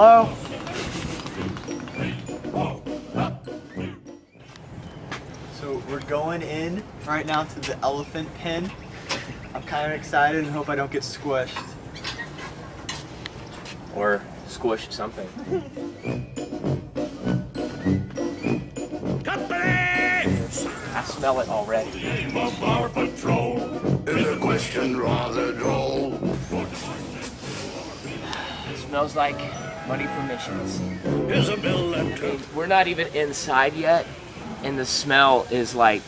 Hello? So we're going in right now to the elephant pen. I'm kind of excited and hope I don't get squished. Or squish something. I smell it already. Name of our patrol is a question rather droll. It smells like money for missions. Here's a bill that took. We're not even inside yet, and the smell is like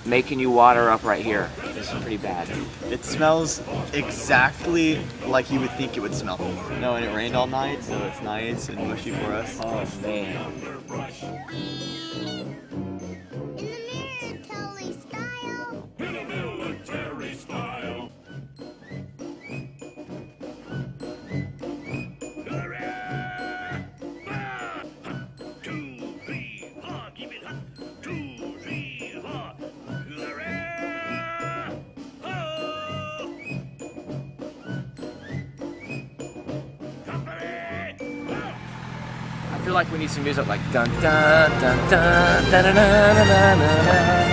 making you water up right here. It's pretty bad. It smells exactly like you would think it would smell. No, and it rained all night, so it's nice and mushy for us. Oh man. In a military style. Hurrah! 2, 3, 4, keep it hot. 2, 3, 4. Hurrah! Oh! Company! I feel like we need some music like dun dun dun dun dun dun dun dun dun dun.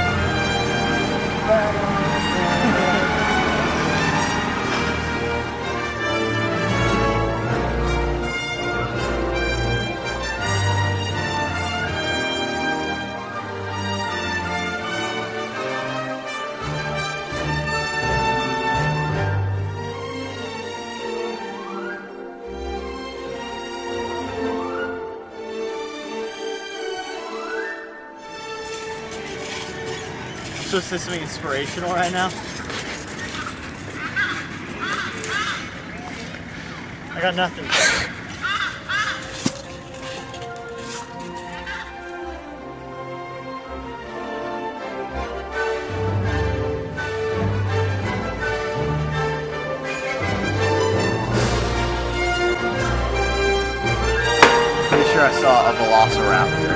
So is this something inspirational right now? I got nothing. Pretty sure I saw a velociraptor.